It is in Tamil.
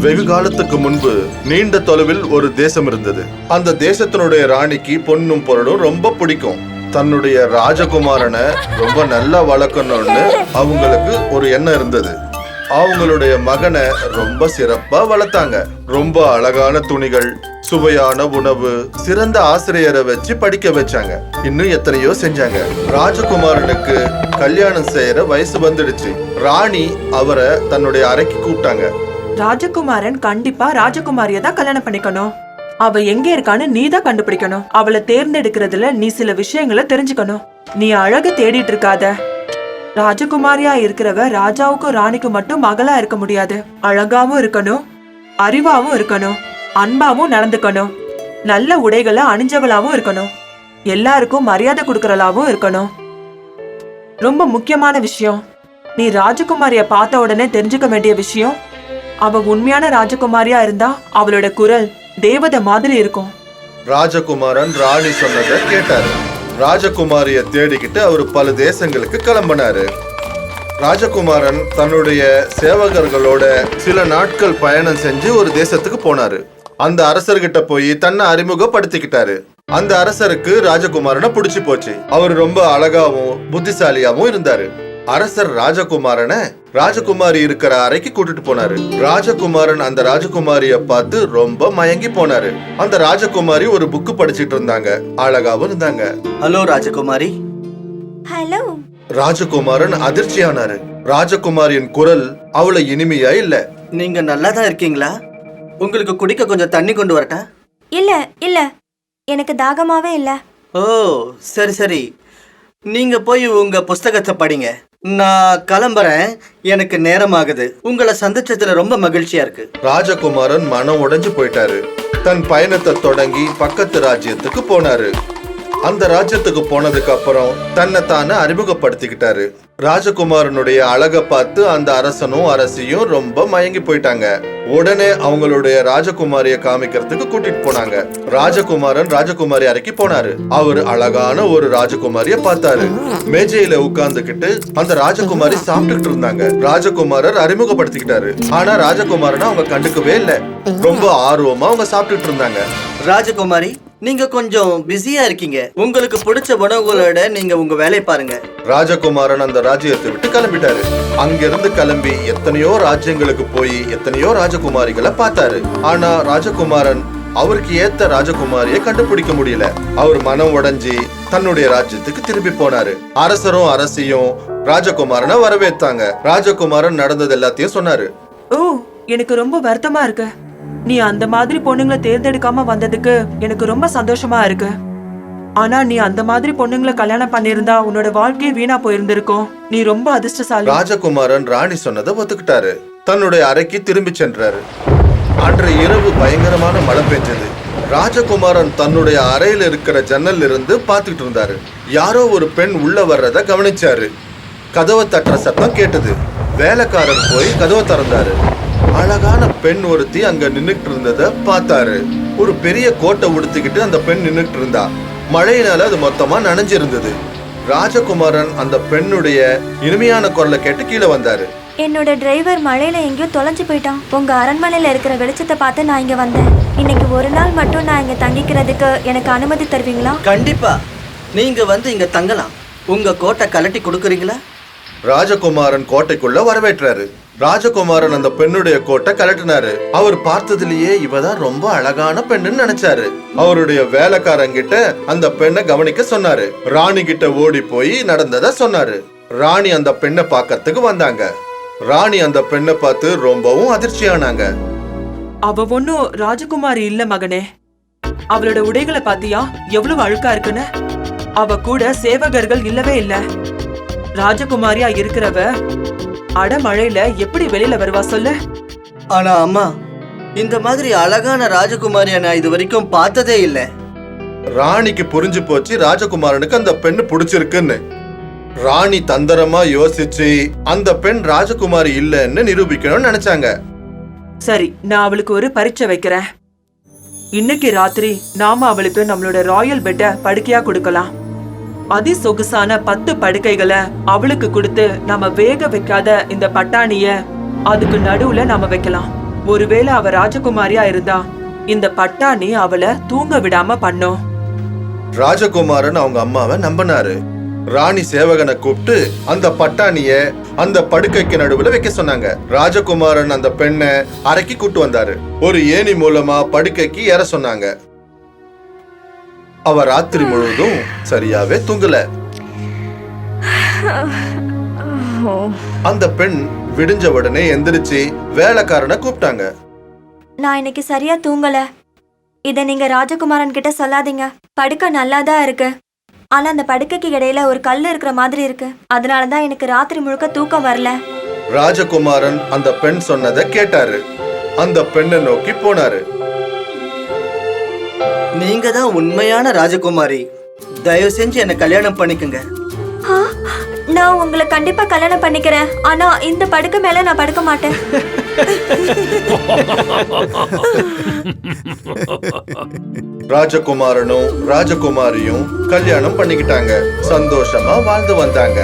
வெகு காலத்துக்கு முன்பு நீண்ட தொலைவில் ஒரு தேசம் இருந்தது. அந்த தேசத்தினுடைய ராணிக்கு பொன்னும் பொருளும் ரொம்ப பிடிக்கும். தன்னுடைய ராஜகுமாரனை ரொம்ப நல்லா வளர்க்கணும்னு அவங்களுக்கு ஒரு எண்ணம் இருந்தது. அவங்களுடைய மகனை ரொம்ப சிறப்பா வளர்த்தாங்க. ரொம்ப அழகான துணிகள், சுவையான உணவு, சிறந்த ஆசிரியரை வச்சு படிக்க வச்சாங்க. இன்னும் எத்தனையோ செஞ்சாங்க. ராஜகுமாரனுக்கு கல்யாணம் செய்யற வயசு வந்துடுச்சு. ராணி அவரை தன்னுடைய அறைக்கு கூப்பிட்டாங்க. ராஜகுமாரன் கண்டிப்பா ராஜகுமாரிய தான் கல்யாணம் பண்ணிக்கணும். அவ எங்க இருக்கான்னு நீ தான் கண்டுபிடிக்கணும். அவளை தேர்ந்தெடுக்கிறதுல நீ சில விஷயங்களை தெரிஞ்சுக்கணும். நீ அழகு தேடிட்டு இருக்காத. ராஜகுமாரியா இருக்கிறவ ராஜாவுக்கும் ராணிக்கும் மட்டும் மகளா இருக்க முடியாது. அழகாவும் இருக்கணும், அறிவாவும் இருக்கணும், அன்பாவும் நடந்துக்கணும், நல்ல உடைகளை அணிஞ்சவளாவும் இருக்கணும், எல்லாருக்கும் மரியாதை கொடுக்கறலாவும் இருக்கணும். ரொம்ப முக்கியமான விஷயம், நீ ராஜகுமாரிய பார்த்த உடனே தெரிஞ்சுக்க வேண்டிய விஷயம், அவ உண்மையான ராஜகுமாரியா இருந்தா அவளோட குரல் தேவதை மாதிரி இருக்கும். ராஜகுமாரன் ராணி சொன்னதை கேட்டாரு. ராஜகுமாரிய தேடிக்கிட்டு அவர் பல தேசங்களுக்கு கிளம்பினாரு. ராஜகுமாரன் தன்னுடைய சேவகர்களோட சில நாட்கள் பயணம் செஞ்சு ஒரு தேசத்துக்கு போனாரு. அந்த அரசர்கிட்ட போய் தன்னை அறிமுகப்படுத்திக்கிட்டாரு. அந்த அரசருக்கு ராஜகுமாரனை பிடிச்சு போச்சு. அவர் ரொம்ப அழகாவும் புத்திசாலியாவும் இருந்தாரு. அரசர் ராஜகுமாரனை ராஜகுமாரி இருக்கிற அறைக்கு கூட்டிட்டு போனாரு. ராஜகுமாரன் அந்த ராஜகுமாரிய பார்த்து ரொம்ப மயங்கி போனாரு. அந்த ராஜகுமாரி ஒரு புக்கு படிச்சிட்டு இருந்தாங்க. அழகாவும் இருந்தாங்க. ஹலோ ராஜகுமாரி. ஹலோ. ராஜகுமாரன் அதிர்ச்சியானாரு. ராஜகுமாரியின் குரல் அவ்வளவு இனிமையா இல்ல. நீங்க நல்லா தான் இருக்கீங்களா? உங்களுக்கு குடிக்க கொஞ்சம் தண்ணி கொண்டு வரட்டா? இல்ல இல்ல, எனக்கு தாகமாவே இல்ல. ஓ சரி சரி, நீங்க போய் உங்க புஸ்தகத்தை படிங்க. நான் கிளம்புறேன், எனக்கு நேரம் ஆகுது. உங்களை சந்திச்சதுல ரொம்ப மகிழ்ச்சியா இருக்கு. ராஜகுமாரன் மனம் உடைஞ்சு போயிட்டாரு. தன் பயணத்தை தொடங்கி பக்கத்து ராஜ்யத்துக்கு போனாரு. அந்த ராஜ்யத்துக்கு போனதுக்கு அப்புறம் தன்னை தானே அறிமுகப்படுத்திக்கிட்டாரு. ராஜகுமாரனுடைய அழகை பார்த்து அந்த அரசனும் அரசியும் ரொம்ப மயங்கி போயிட்டாங்க. உடனே அவங்களுடைய ராஜகுமாரிய காமிக்கிறதுக்கு கூட்டிட்டு போனாங்க. ராஜகுமாரன் ராஜகுமாரி அறைக்கு போனாரு. அவரு அழகான ஒரு ராஜகுமாரிய பார்த்தாரு. மேஜையில உட்கார்ந்துகிட்டு அந்த ராஜகுமாரி சாப்பிட்டுக்கிட்டு இருந்தாங்க. ராஜகுமாரர் அறிமுகப்படுத்திக்கிட்டாரு. ஆனா ராஜகுமாரனை அவங்க கண்டுக்கவே இல்லை. ரொம்ப ஆர்வமா அவங்க சாப்பிட்டுட்டு இருந்தாங்க. ராஜகுமாரி, நீங்க கொஞ்சம் பிஸியா இருக்கீங்க. உங்களுக்கு பிடிச்ச உணவுகளோட நீங்க உங்க வேலையை பாருங்க. ராஜகுமாரன் அந்த ராஜ்யத்தை விட்டு கிளம்பிட்டாரு. அங்கிருந்து கிளம்பி எத்தனையோ ராஜ்யங்களுக்கு போய் எத்தனையோ ராஜகுமாரிகளை பார்த்தாரு. ஆனா ராஜகுமாரன் அவருக்கு ஏத்த ராஜகுமாரியை கண்டுபிடிக்க முடியல. அவர் மனம் உடைஞ்சி தன்னுடைய ராஜ்யத்துக்கு திரும்பி போனாரு. அரசரும் அரசியும் ராஜகுமாரனை வரவேற்றாங்க. ராஜகுமாரன் நடந்தது எல்லாத்தையும் சொன்னாரு. ஓ, எனக்கு ரொம்ப வருத்தமா இருக்கு. நீ அந்த மாதிரி பொண்ணுங்களை தேர்ந்தெடுக்காம வந்ததுக்கு எனக்கு ரொம்ப சந்தோஷமா இருக்கு. ஆனா நீ அந்த மாதிரி பொண்ணுங்களை கல்யாணம் பண்ணிருந்தா உன்னோட வாழ்க்கையே வீணா போயிருந்திருக்கும். நீ ரொம்ப அதிர்ஷ்டசாலி. ராஜகுமாரன் ராணி சொன்னதை ஒத்துக்கிட்டாரு. தன்னுடைய அறைக்கு திரும்பி சென்றாரு. அன்று இரவு பயங்கரமான மழை பெஞ்சது. ராஜகுமாரன் தன்னுடைய அறையில இருக்கிற ஜன்னல் இருந்து பார்த்துட்டு இருந்தாரு. யாரோ ஒரு பெண் உள்ள வர்றத கவனிச்சாரு. கதவை தட்டுற சத்தம் கேட்டது. வேலைக்காரர் போய் கதவை திறந்தாரு. அழகான பெண் ஒருத்தி அங்க நின்னுட்டு இருந்தத பார்த்தாரு. ஒரு பெரிய கோட்டை உடுத்திக்கிட்டு அந்த பெண் நின்னுட்டு இருந்தா. மழையினால அது மொத்தமா நனைஞ்சிருந்தது. ராஜகுமாரன் அந்த பெண்ணுடைய இனிமையான குரலை கேட்டு கீழே வந்தாரு. என்னோட டிரைவர் மழையில எங்கேயோ தொலைஞ்சு போயிட்டான். உங்க அரண்மனையில இருக்கிற வெளிச்சத்தை பார்த்து நான் இங்க வந்தேன். இன்னைக்கு ஒரு நாள் மட்டும் நான் இங்க தங்கிக்கிறதுக்கு எனக்கு அனுமதி தருவீங்களா? கண்டிப்பா, நீங்க வந்து இங்க தங்கலாம். உங்க கோட்டை கலட்டி கொடுக்குறீங்களா? ராஜகுமாரன் கோட்டைக்குள்ள வரவேற்றாரு. ராஜகுமாரன் அந்த பெண்ணுடைய கோட்டை கலட்டினாரு. அவர் பார்த்ததுலயே இவதான் ரொம்ப அழகான பெண்ணுன்னு நினைச்சாரு. அவருடைய வேலைக்காரங்கிட்ட அந்த பெண்ணை கவனிக்க சொன்னாரு. ராணி கிட்ட ஓடி போய் நடந்தத சொன்னாரு. ராணி அந்த பெண்ணை பார்க்கறதுக்கு வந்தாங்க. ராணி அந்த பெண்ணை பார்த்து ரொம்பவும் அதிர்ச்சியானாங்க. அவ ஒன்னும் ராஜகுமாரி இல்ல மகனே. அவளோட உடைகளை பாத்தியா எவ்வளவு அழுக்கா இருக்குன்னு. அவ கூட சேவகர்கள் இல்லவே இல்ல. ராஜகுமாரியா இருக்கிறவ அடமழையில எப்படி வெளியில வருவா சொல்லு? ஆனா அம்மா, இந்த மாதிரி அழகான ராஜகுமாரியை நான் இது வரைக்கும் பார்த்ததே இல்ல. ராணிக்கு புரிஞ்சு போச்சு ராஜகுமாரனுக்கு அந்த பெண்ணு பிடிச்சிருக்குன்னு. ராணி தந்திரமா யோசிச்சு அந்த பெண் ராஜகுமாரி இல்லன்னு நிரூபிக்கணும்னு நினைச்சாங்க. சரி, நான் அவளுக்கு ஒரு பரீட்சை வைக்கிறேன். இன்னைக்கு ராத்திரி நாம அவளுக்கு நம்மளோட ராயல் பெட்டை படுக்கையா கொடுக்கலாம். அதி சொகுசான 10 படுக்கைகளை அவளுக்கு கொடுத்து நாம வேக வைக்காத இந்த பட்டாணிய அதுக்கு நடுவுல நாம வைக்கலாம். ஒருவேளை அவ ராஜகுமாரியா இருந்தா இந்த பட்டாணி அவளை தூங்க விடாம பண்ணும். ராஜகுமாரன் அவங்க அம்மாவை நம்பினாரு. ராணி சேவகனை கூப்பிட்டு அந்த பட்டாணிய அந்த படுக்கைக்கு நடுவுல வைக்க சொன்னாங்க. ராஜகுமாரன் அந்த பெண்ணை அறைக்கு கூட்டு வந்தாரு. ஒரு ஏணி மூலமா படுக்கைக்கு ஏற சொன்னாங்க. அவ ராத்திரி முழுவதும் சரியாவே தூங்கல. அந்த பெண் விடிஞ்ச உடனே எந்திரிச்சு வேலைக்காரனை கூப்பிட்டாங்க. நான் இன்னைக்கு சரியா தூங்கல. இத நீங்க ராஜகுமாரன் கிட்ட சொல்லாதீங்க. படுக்கை நல்லாதான் இருக்கு, ஆனா அந்த படுக்கைக்கு இடையில ஒரு கல் இருக்கிற மாதிரி இருக்கு. அதனாலதான் எனக்கு ராத்திரி முழுக்க தூக்கம் வரல. ராஜகுமாரன் அந்த பெண் சொன்னதை கேட்டாரு. அந்த பெண்ணை நோக்கி போனாரு. நீங்க தான் உண்மையான ராஜகுமாரி. தயவு செஞ்சு என்ன கல்யாணம் பண்ணிக்கங்க. ஆ, நான் உங்களை கண்டிப்பா கல்யாணம் பண்ணிக்கிறேன். ஆனா இந்த படுக்கை மேல நான் படுக்க மாட்டேன். ராஜகுமாரனும் ராஜகுமாரியும் கல்யாணம் பண்ணிக்கிட்டாங்க. சந்தோஷமா வாழ்ந்து வந்தாங்க.